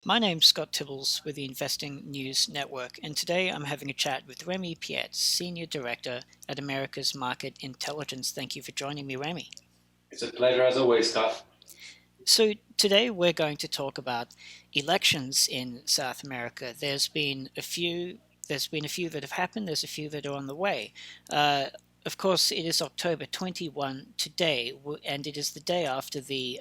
My name's Scott Tibbles with the Investing News Network, and today I'm having a chat with Remi Piet, Senior Director at America's Market Intelligence. Thank you for joining me, Remi. It's a pleasure as always, Scott. So, today we're going to talk about elections in South America. There's been a few that have happened, there's a few that are on the way. Uh, of course, it is October 21 today, and it is the day after the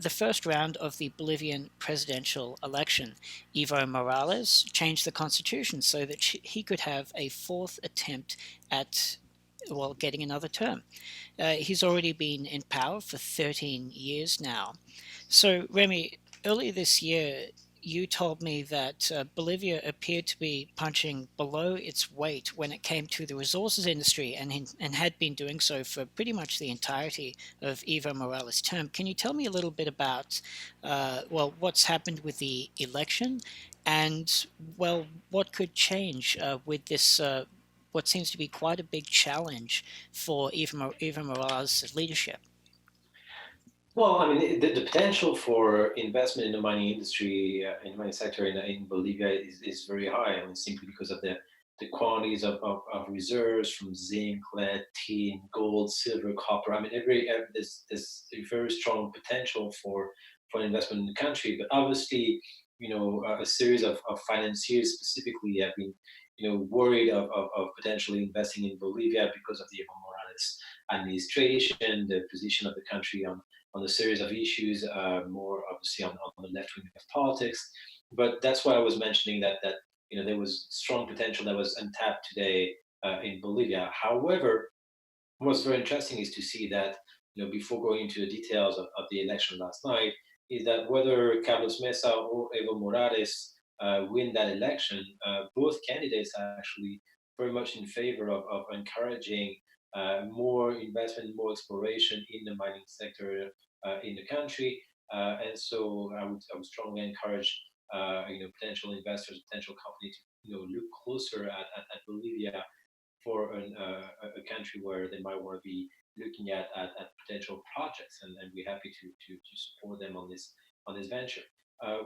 first round of the Bolivian presidential election. Evo Morales changed the constitution so that he could have a fourth attempt at, well, getting another term. He's already been in power for 13 years now. So, Remy, earlier this year, you told me that Bolivia appeared to be punching below its weight when it came to the resources industry and had been doing so for pretty much the entirety of Evo Morales' term. Can you tell me a little bit about, what's happened with the election and, well, what could change with this, what seems to be quite a big challenge for Evo Morales' leadership? Well, I mean, the potential for investment in the mining industry, in the mining sector in Bolivia is very high. I mean, simply because of the quantities of reserves from zinc, lead, tin, gold, silver, copper. I mean, there's a very strong potential for investment in the country. But obviously, a series of financiers specifically have been, worried of potentially investing in Bolivia because of the Evo Morales administration, the position of the country on a series of issues, more obviously on the left wing of politics. But that's why I was mentioning that there was strong potential that was untapped today in Bolivia. However, what's very interesting is to see that before going into the details of the election last night, is that whether Carlos Mesa or Evo Morales win that election, both candidates are actually very much in favor of encouraging more investment, more exploration in the mining sector in the country. And so I would strongly encourage potential investors, potential companies to look closer at Bolivia for a country where they might want to be looking at potential projects, and we're happy to support them on this venture.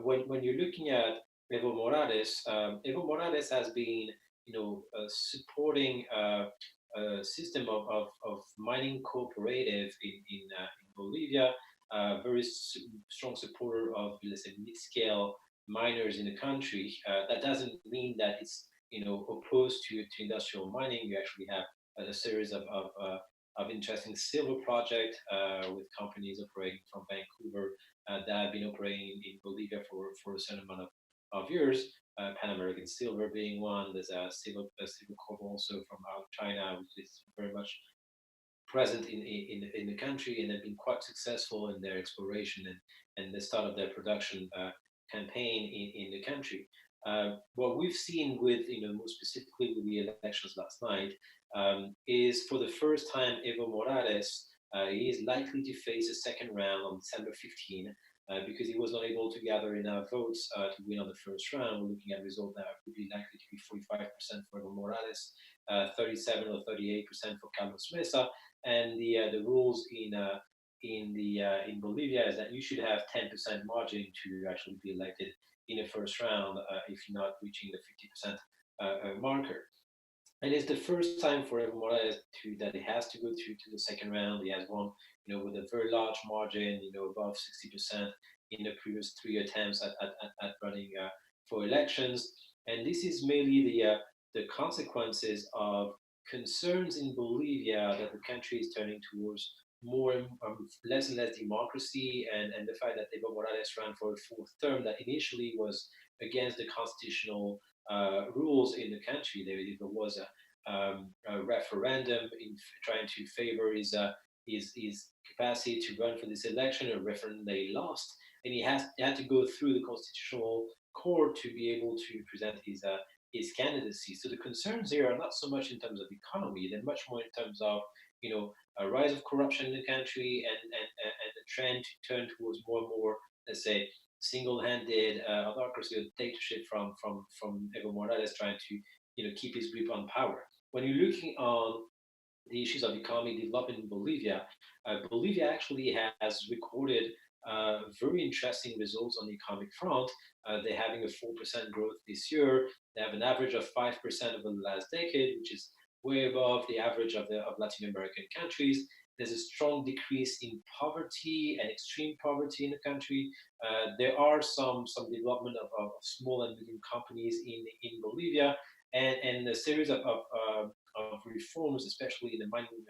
When you're looking at Evo Morales has been supporting a system of mining cooperative in Bolivia, very strong supporter of, let's say, mid-scale miners in the country. That doesn't mean that it's opposed to industrial mining. You actually have a series of interesting silver project with companies operating from Vancouver that have been operating in Bolivia for a certain amount of years. Pan American Silver being one. There's a silver corp also from out of China, which is very much present in the country, and they've been quite successful in their exploration and the start of their production campaign in the country. What we've seen with, more specifically with the elections last night, is for the first time Evo Morales he is likely to face a second round on December 15 because he was not able to gather enough votes to win on the first round. We're looking at a result that would be likely to be 45% for Evo Morales, 37 or 38% for Carlos Mesa, and the rules in Bolivia is that you should have 10% margin to actually be elected in the first round if you're not reaching the 50% marker. And it's the first time for Evo Morales that he has to go through to the second round. He has won, with a very large margin, above 60% in the previous three attempts at running for elections. And this is mainly the consequences of concerns in Bolivia that the country is turning towards more less and less democracy, and the fact that Evo Morales ran for a fourth term that initially was against the constitutional rules in the country. There was a referendum in trying to favor his capacity to run for this election, a referendum that he lost, and he had to go through the constitutional court to be able to present his candidacy. So the concerns here are not so much in terms of economy; they're much more in terms of a rise of corruption in the country and a trend to turn towards more and more, let's say, single-handed autocracy or dictatorship from Evo Morales trying to keep his grip on power. When you're looking on the issues of economic development in Bolivia, Bolivia actually has recorded very interesting results on the economic front. They're having a 4% growth this year. They have an average of 5% over the last decade, which is way above the average of Latin American countries. There's a strong decrease in poverty and extreme poverty in the country. There are some development of small and medium companies in Bolivia, and a series of reforms, especially in the mining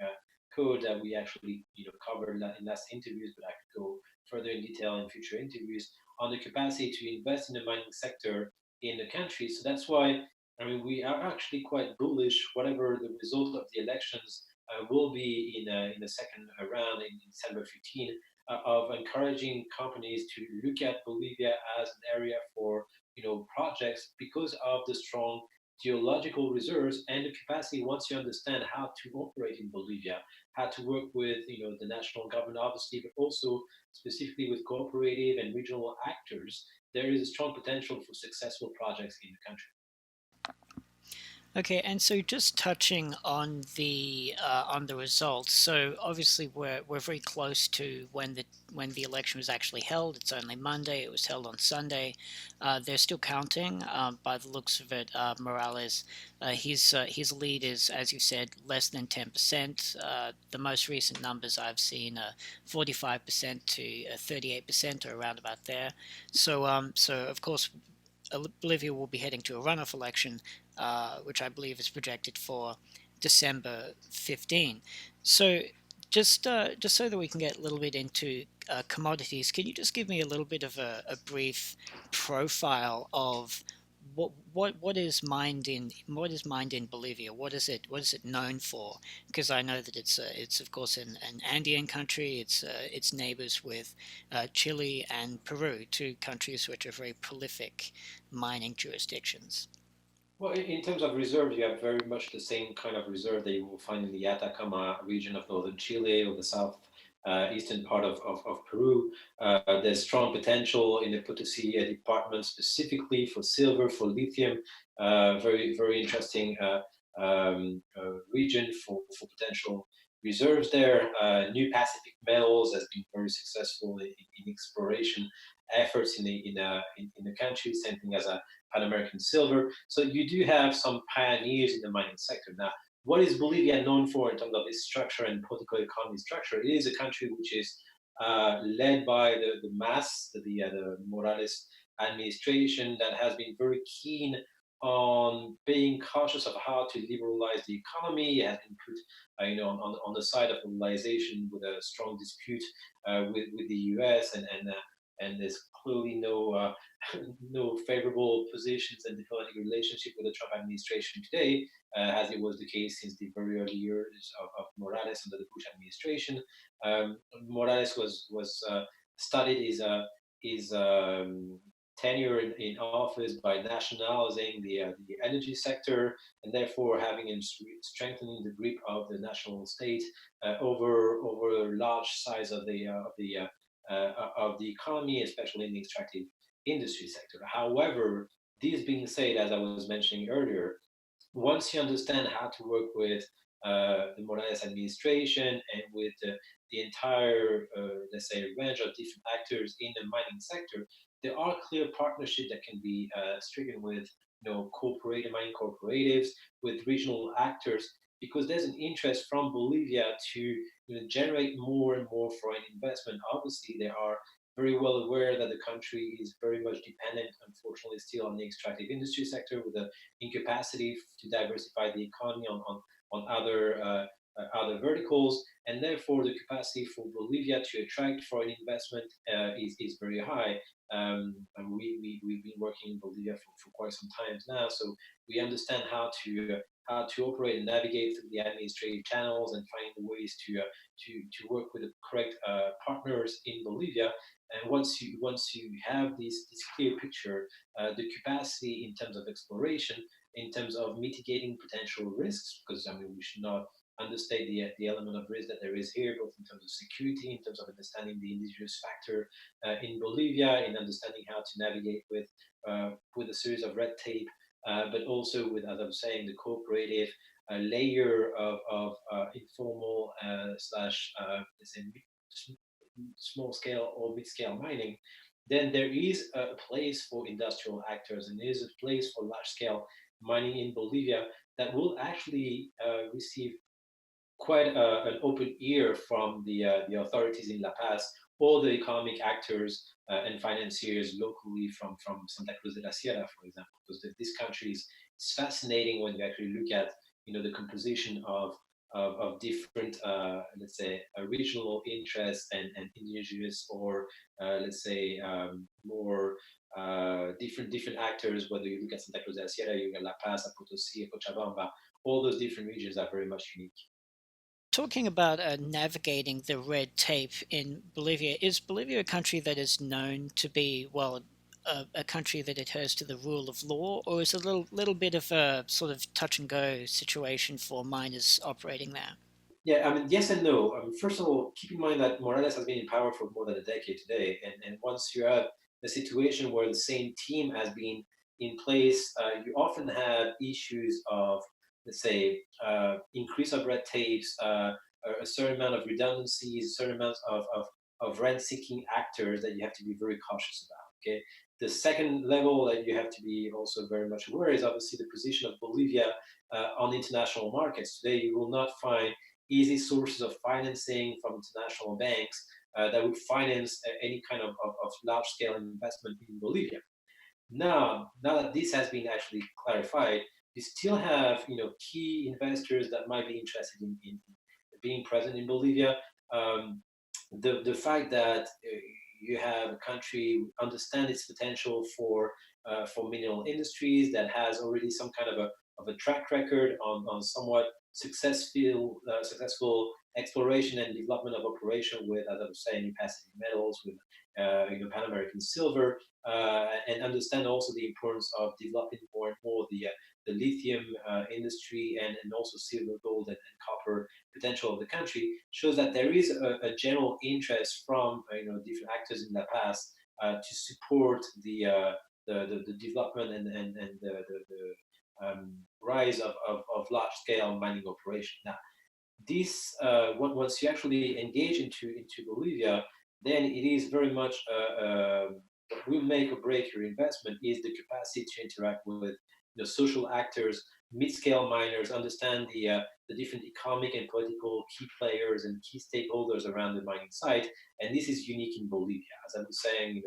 code that we actually covered in last interviews, but I could go further in detail in future interviews on the capacity to invest in the mining sector in the country. So that's why I mean we are actually quite bullish. Whatever the result of the elections will be in the second round in December 15, of encouraging companies to look at Bolivia as an area for projects because of the strong geological reserves and the capacity. Once you understand how to operate in Bolivia, how to work with the national government, obviously, but also specifically with cooperative and regional actors, there is a strong potential for successful projects in the country. Okay, and so just touching on the results. So obviously we're very close to when the election was actually held. It's only Monday. It was held on Sunday. They're still counting. By the looks of it, Morales, his lead is, as you said, less than 10%. The most recent numbers I've seen are 45% to 38%, or around about there. So of course Bolivia will be heading to a runoff election, which I believe is projected for December 15. So, just so that we can get a little bit into commodities, can you just give me a little bit of a brief profile of what is mined in Bolivia? What is it known for? Because I know that it's of course an Andean country. It's neighbors with Chile and Peru, two countries which are very prolific mining jurisdictions. Well, in terms of reserve, you have very much the same kind of reserve that you will find in the Atacama region of northern Chile or the south eastern part of Peru. There's strong potential in the Potosi department, specifically for silver, for lithium. Very, very interesting region for potential reserves there. New Pacific Metals has been very successful in exploration efforts in the country. Same thing as a Pan American Silver. So you do have some pioneers in the mining sector. Now, what is Bolivia known for in terms of its structure and political economy structure? It is a country which is led by the MAS, the Morales administration, that has been very keen on being cautious of how to liberalize the economy. It has been put, on the side of liberalization with a strong dispute with the U.S. and there's clearly no favorable positions and diplomatic relationship with the Trump administration today, as it was the case since the very early years of Morales under the Bush administration. Morales was started his tenure in office by nationalizing the energy sector and therefore having him strengthening the grip of the national state over large size of the economy, especially in the extractive industry sector. However, this being said, as I was mentioning earlier, once you understand how to work with the Morales administration and with the entire, let's say, range of different actors in the mining sector, there are clear partnerships that can be stricken with, corporate mining cooperatives, with regional actors, because there's an interest from Bolivia to generate more and more foreign investment. Obviously, they are very well aware that the country is very much dependent, unfortunately, still on the extractive industry sector, with the incapacity to diversify the economy on other verticals, and therefore the capacity for Bolivia to attract foreign investment is very high. And we've been working in Bolivia for quite some time now, so we understand how to operate and navigate through the administrative channels and finding the ways to work with the correct partners in Bolivia. And once you have this clear picture, the capacity in terms of exploration, in terms of mitigating potential risks, because I mean we should not understate the element of risk that there is here, both in terms of security, in terms of understanding the indigenous factor in Bolivia, in understanding how to navigate with a series of red tape, but also with, as I'm saying, the cooperative layer of informal slash let's say small scale or mid scale mining, then there is a place for industrial actors and there is a place for large scale mining in Bolivia that will actually receive quite an open ear from the authorities in La Paz, all the economic actors and financiers locally from Santa Cruz de la Sierra, for example, because this country is fascinating when you actually look at the composition of different let's say regional interests and indigenous or let's say more different actors. Whether you look at Santa Cruz de la Sierra, you got La Paz, Potosí, Cochabamba. All those different regions are very much unique. Talking about navigating the red tape in Bolivia, is Bolivia a country that is known to be, well, a country that adheres to the rule of law, or is it a little bit of a sort of touch and go situation for miners operating there? Yeah, I mean, yes and no. First of all, keep in mind that Morales has been in power for more than a decade today, and once you have a situation where the same team has been in place, you often have issues of, let's say, increase of red tapes, a certain amount of redundancies, a certain amount of rent-seeking actors that you have to be very cautious about. Okay, the second level that you have to be also very much aware is obviously the position of Bolivia on international markets. Today, you will not find easy sources of financing from international banks that would finance any kind of large scale investment in Bolivia. Now that this has been actually clarified, you still have key investors that might be interested in being present in Bolivia. Um, the fact that you have a country understand its potential for mineral industries that has already some kind of a track record on somewhat successful exploration and development of operation with, as I was saying, New Pacific Metals, with Pan American Silver, and understand also the importance of developing more and more the lithium industry and also silver, gold, and copper potential of the country, shows that there is a general interest from different actors in the past to support the development and the rise of large scale mining operation. Now, this once you actually engage into Bolivia, then it is very much what will make or break your investment is the capacity to interact with the social actors, mid-scale miners, understand the different economic and political key players and key stakeholders around the mining site, and this is unique in Bolivia. As I was saying,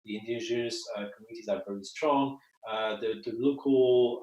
the indigenous communities are very strong. The local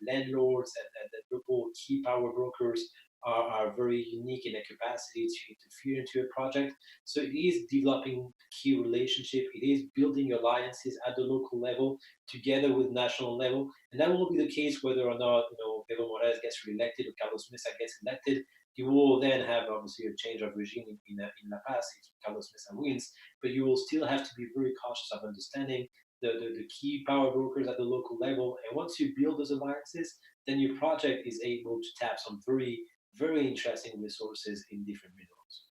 landlords and the local key power brokers are very unique in their capacity to feed into a project. So it is developing key relationship. It is building alliances at the local level together with national level, and that will be the case whether or not Evo Morales gets reelected or Carlos Mesa gets elected. You will then have obviously a change of regime in La Paz if Carlos Mesa wins, but you will still have to be very cautious of understanding the key power brokers at the local level. And once you build those alliances, then your project is able to tap some very interesting resources in different minerals.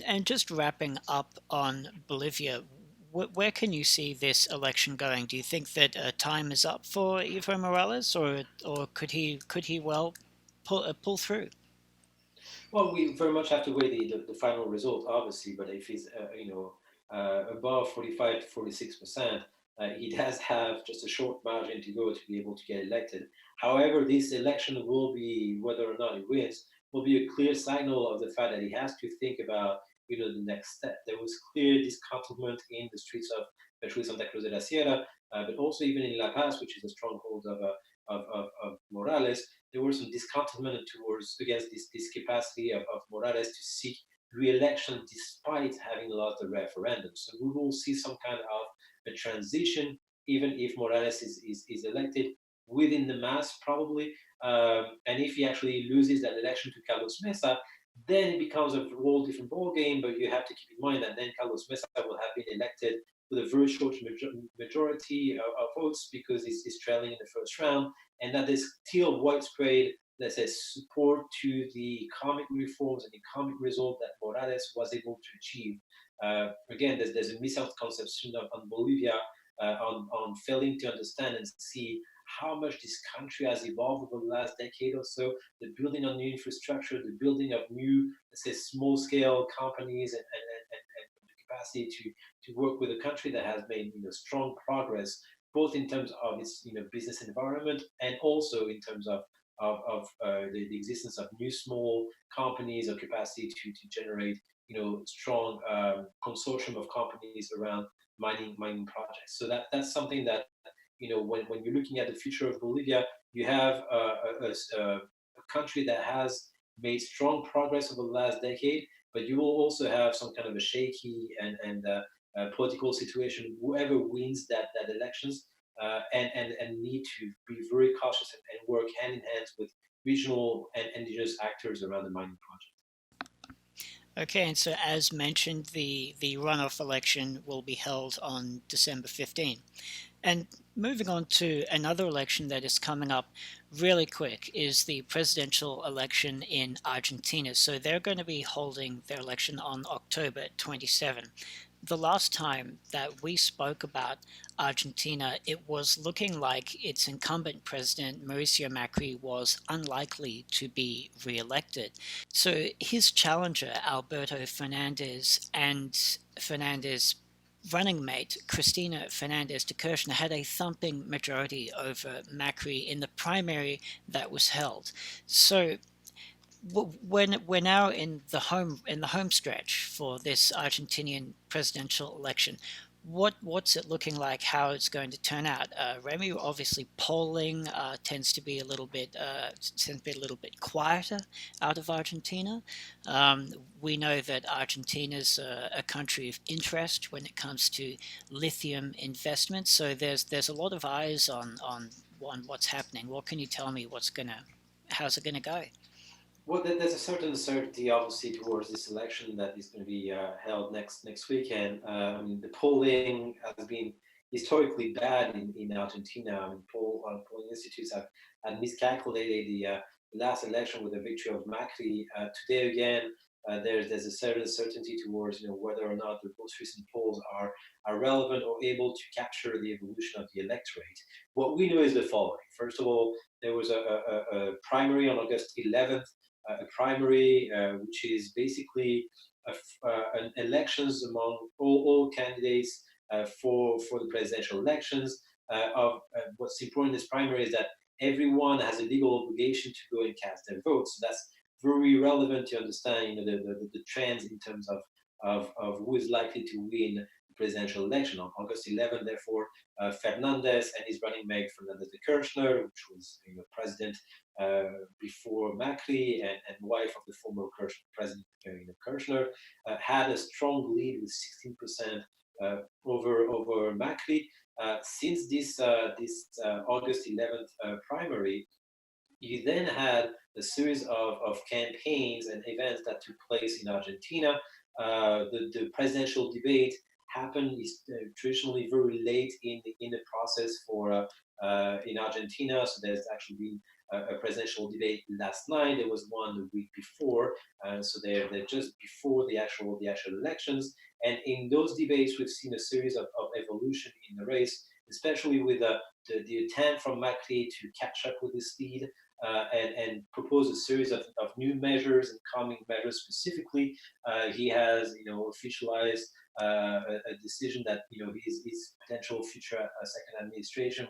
And just wrapping up on Bolivia, where can you see this election going? Do you think that time is up for Evo Morales, or could he well pull through? Well, we very much have to weigh the final result, obviously, but if he's above 45 to 46%, he does have just a short margin to go to be able to get elected. However, this election will be, whether or not he wins, will be a clear signal of the fact that he has to think about the next step. There was clear discontentment in the streets of especially Santa Cruz de la Sierra, but also even in La Paz, which is a stronghold of Morales. There was some discontentment towards against this capacity of Morales to seek re-election despite having lost the referendum. So we will see some kind of a transition, even if Morales is elected within the mass, probably. And if he actually loses that election to Carlos Mesa, then it becomes a whole different ballgame. But you have to keep in mind that then Carlos Mesa will have been elected with a very short majority of votes because he's trailing in the first round, and that there's still widespread, let's say, support to the economic reforms and economic result that Morales was able to achieve. Again, there's a misconception on Bolivia on failing to understand and see how much this country has evolved over the last decade or so, the building of new infrastructure, the building of new, let's say, small scale companies, and the capacity to work with a country that has made strong progress, both in terms of its business environment and also in terms of the existence of new small companies or capacity to generate strong consortium of companies around mining projects. So that's something that when you're looking at the future of Bolivia, you have a country that has made strong progress over the last decade, but you will also have some kind of a shaky and political situation. Whoever wins that elections and need to be very cautious and work hand in hand with regional and indigenous actors around the mining project. Okay, and so as mentioned, the runoff election will be held on December 15. And moving on to another election that is coming up really quick is the presidential election in Argentina. So they're going to be holding their election on October 27. The last time that we spoke about Argentina, it was looking like its incumbent president, Mauricio Macri, was unlikely to be re-elected. So his challenger, Alberto Fernandez, and Fernandez running mate Cristina Fernandez de Kirchner had a thumping majority over Macri in the primary that was held. So when we're now in the home stretch for this Argentinian presidential election, what's it looking like? How it's going to turn out? Remy, obviously polling tends to be a little bit quieter out of Argentina. Um, we know that Argentina's a country of interest when it comes to lithium investments. So there's a lot of eyes on what's happening. What can you tell me? How's it gonna go? Well, there's a certain uncertainty, obviously, towards this election that is going to be held next weekend. I mean, the polling has been historically bad in Argentina. I mean, polling institutes have miscalculated the last election with the victory of Macri. Today, again, there's a certain uncertainty towards whether or not the most recent polls are relevant or able to capture the evolution of the electorate. What we know is the following. First of all, there was a primary on August 11th, a primary, which is basically an elections among all candidates for the presidential elections. What's important in this primary is that everyone has a legal obligation to go and cast their vote. So that's very relevant to understand the trends in terms of who is likely to win the presidential election on August 11th. Therefore, Fernandez and his running mate Fernandez de Kirchner, which was president before Macri and wife of the former President Kirchner, had a strong lead with 16% over Macri. Since this August 11th primary, you then had a series of campaigns and events that took place in Argentina. The presidential debate happened traditionally very late in the process for in Argentina. So there's actually been a presidential debate last night. There was one the week before. So they're just before the actual elections. And in those debates, we've seen a series of evolution in the race, especially with the attempt from Macri to catch up with the speed and propose a series of new measures and calming measures. Specifically, he has officialized a decision that his potential future second administration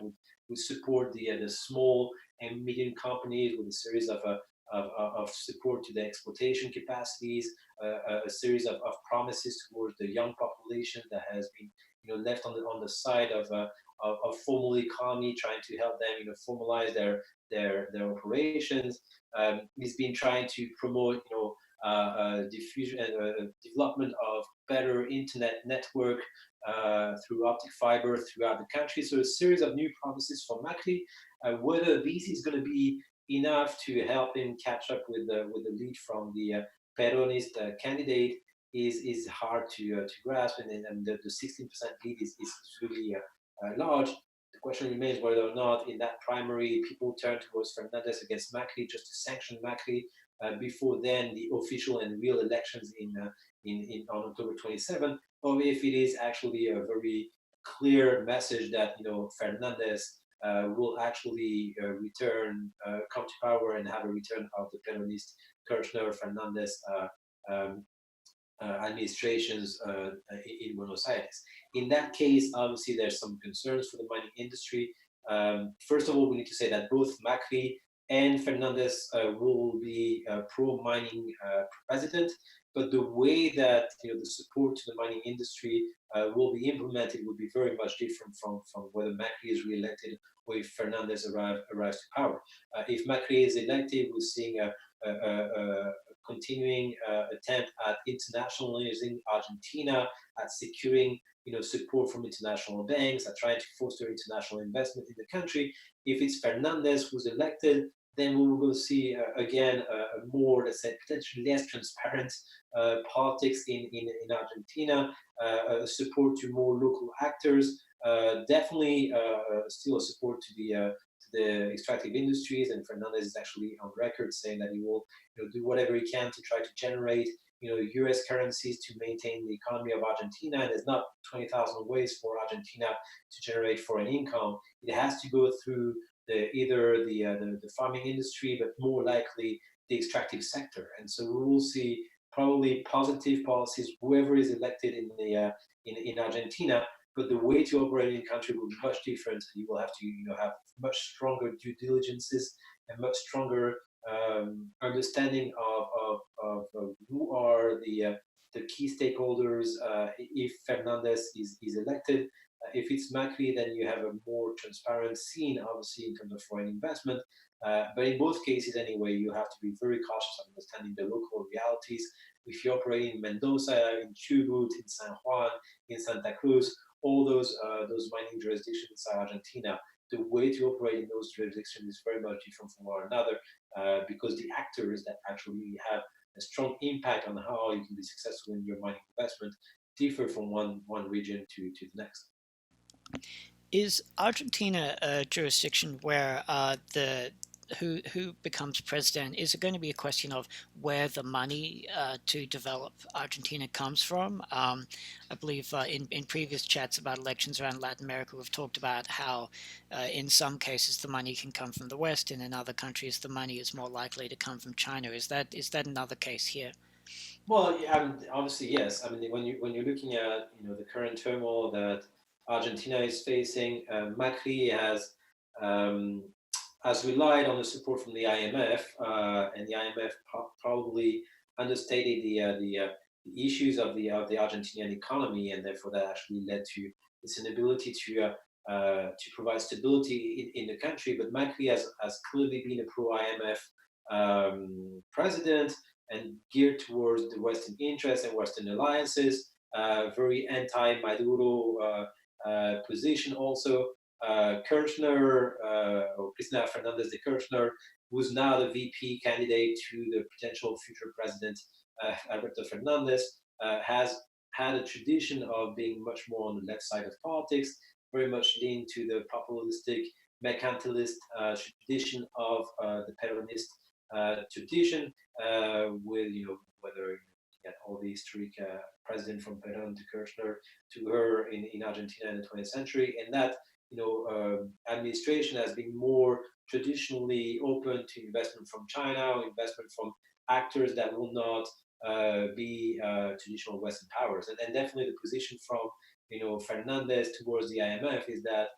would support the small and medium companies with a series of support to the exploitation capacities, a series of promises towards the young population that has been left on the side of formal economy, trying to help them formalize their operations. He's been trying to promote diffusion and development of better internet network through optic fiber throughout the country. So a series of new promises for Macri. Whether this is going to be enough to help him catch up with the lead from the Peronist candidate is hard to grasp, and the 16% lead is really large. The question remains whether or not in that primary people turn towards Fernandez against Macri just to sanction Macri before then the official and real elections on October 27th, or if it is actually a very clear message that Fernandez will actually come to power and have a return of the Peronist Kirchner Fernandez um, administrations in Buenos Aires. In that case, obviously, there's some concerns for the mining industry. First of all, we need to say that both Macri and Fernandez will be pro-mining president, but the way that the support to the mining industry will be implemented will be very much different from whether Macri is re-elected or if Fernandez arrives to power. If Macri is elected, we're seeing a continuing attempt at internationalizing Argentina, at securing support from international banks, at trying to foster international investment in the country. If it's Fernandez who's elected, then we will see again a more, let's say, potentially less transparent politics in Argentina, support to more local actors, definitely still a support to the extractive industries, and Fernandez is actually on record saying that he will do whatever he can to try to generate US currencies to maintain the economy of Argentina. And there's not 20,000 ways for Argentina to generate foreign income. It has to go through either the farming industry, but more likely the extractive sector. And so we will see probably positive policies, whoever is elected in Argentina, but the way to operate in the country will be much different. You will have to have much stronger due diligences and much stronger understanding of who are the key stakeholders if Fernandez is elected. If it's Macri, then you have a more transparent scene, obviously, in terms of foreign investment. But in both cases, anyway, you have to be very cautious of understanding the local realities. If you operate in Mendoza, in Chubut, in San Juan, in Santa Cruz, all those mining jurisdictions inside Argentina, the way to operate in those jurisdictions is very much different from one another because the actors that actually have a strong impact on how you can be successful in your mining investment differ from one region to the next. Is Argentina a jurisdiction where the who becomes president? Is it going to be a question of where the money to develop Argentina comes from? I believe in previous chats about elections around Latin America, we've talked about how in some cases the money can come from the West, and in other countries the money is more likely to come from China. Is that another case here? Well, yeah, obviously, yes. I mean, when you're looking at the current turmoil that Argentina is facing, Macri um, has relied on the support from the IMF, and the IMF probably understated the issues of the Argentinian economy, and therefore that actually led to its inability to provide stability in the country. But Macri has clearly been a pro IMF president and geared towards the Western interests and Western alliances. Very anti-Maduro position also. Kirchner, or Cristina Fernandez de Kirchner, who's now the VP candidate to the potential future president, Alberto Fernandez, has had a tradition of being much more on the left side of politics, very much leaned to the populistic, mercantilist tradition of the Peronist tradition, with whether you get all the historic president from Peron to Kirchner to her in Argentina in the 20th century, and that administration has been more traditionally open to investment from China or investment from actors that will not be traditional Western powers. And definitely the position from Fernandez towards the IMF is that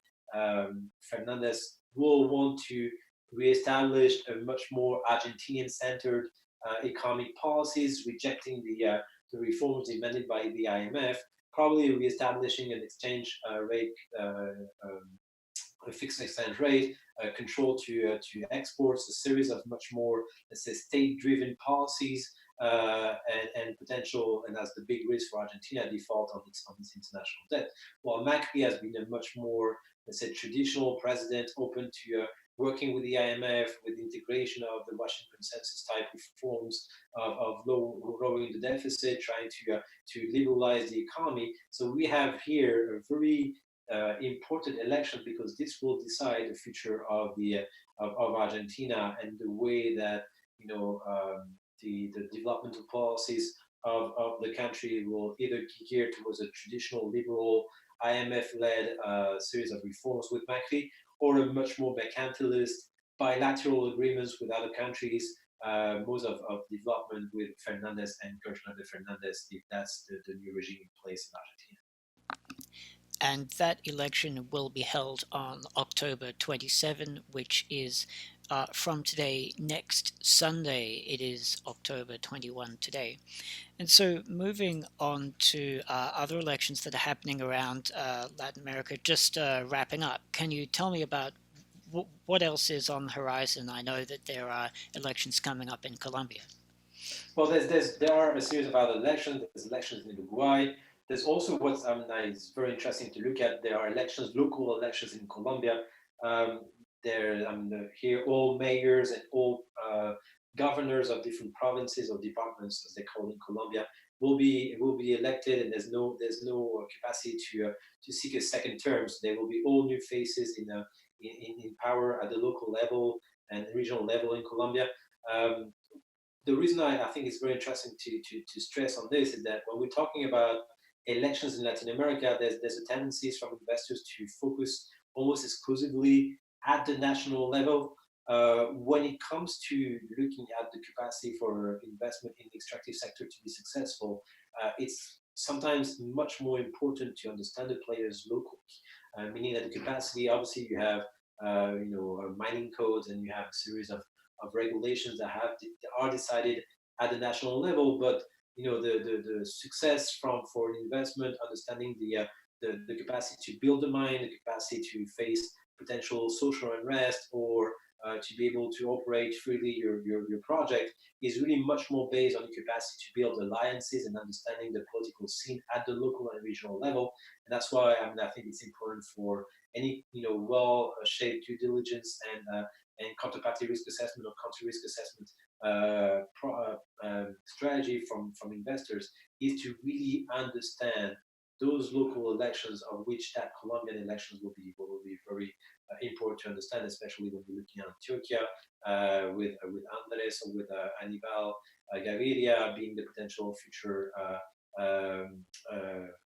Fernandez will want to reestablish a much more Argentinian-centered economic policies, rejecting the reforms demanded by the IMF, probably reestablishing an exchange rate, a fixed exchange rate, control to exports, a series of much more, let's say, state-driven policies, and potential, and as the big risk for Argentina, default on its international debt. While Macri has been a much more, let's say, traditional president, open to working with the IMF, with integration of the Washington consensus type reforms of lowering the deficit, trying to liberalize the economy. So we have here a very important election because this will decide the future of Argentina and the way that the developmental policies of the country will either gear towards a traditional liberal IMF-led series of reforms with Macri, or a much more mercantilist, bilateral agreements with other countries, modes of development with Fernandez and Kirchner de Fernandez, if that's the new regime in place in Argentina. And that election will be held on October 27, which is from today, next Sunday. It is October 21 today. And so moving on to other elections that are happening around Latin America, just wrapping up, can you tell me about what else is on the horizon? I know that there are elections coming up in Colombia. Well, there are a series of other elections. There's elections in Uruguay. There's also what's is very interesting to look at. There are elections, local elections in Colombia. Here all mayors and all governors of different provinces or departments, as they call in Colombia, will be elected, and there's no capacity to seek a second term. So there will be all new faces in power at the local level and regional level in Colombia. The reason I think it's very interesting to stress on this is that when we're talking about elections in Latin America, there's a tendency from investors to focus almost exclusively at the national level. When it comes to looking at the capacity for investment in the extractive sector to be successful, it's sometimes much more important to understand the players locally, meaning that the capacity, obviously you have mining codes and you have a series of regulations that are decided at the national level, but the success for an investment, understanding the capacity to build a mine, the capacity to face potential social unrest, or to be able to operate freely your project is really much more based on the capacity to build alliances and understanding the political scene at the local and regional level. And that's why I think it's important for any well-shaped due diligence and counterparty risk assessment or country risk assessment strategy from investors is to really understand those local elections, of which that Colombian elections will be very important to understand, especially when we're looking at Antioquia with Andres or with Aníbal Gaviria being the potential future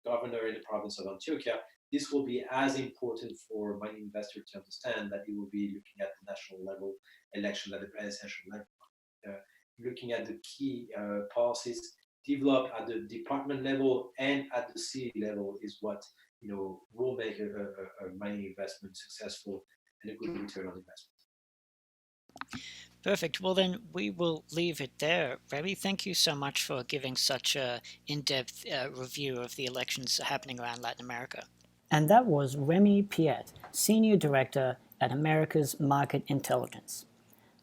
governor in the province of Antioquia. This will be as important for mining investors to understand that you will be looking at the national level election at the presidential level, looking at the key policies developed at the department level and at the city level is what will make a mining investment successful and a good return on investment. Perfect. Well, then we will leave it there. Remi, thank you so much for giving such an in-depth review of the elections happening around Latin America. And that was Remi Piet, Senior Director at America's Market Intelligence.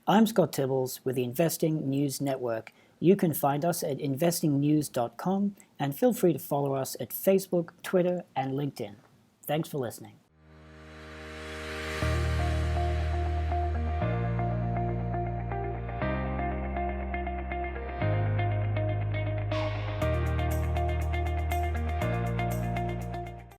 I'm Scott Tibbles with the Investing News Network. You can find us at investingnews.com and feel free to follow us at Facebook, Twitter, and LinkedIn. Thanks for listening.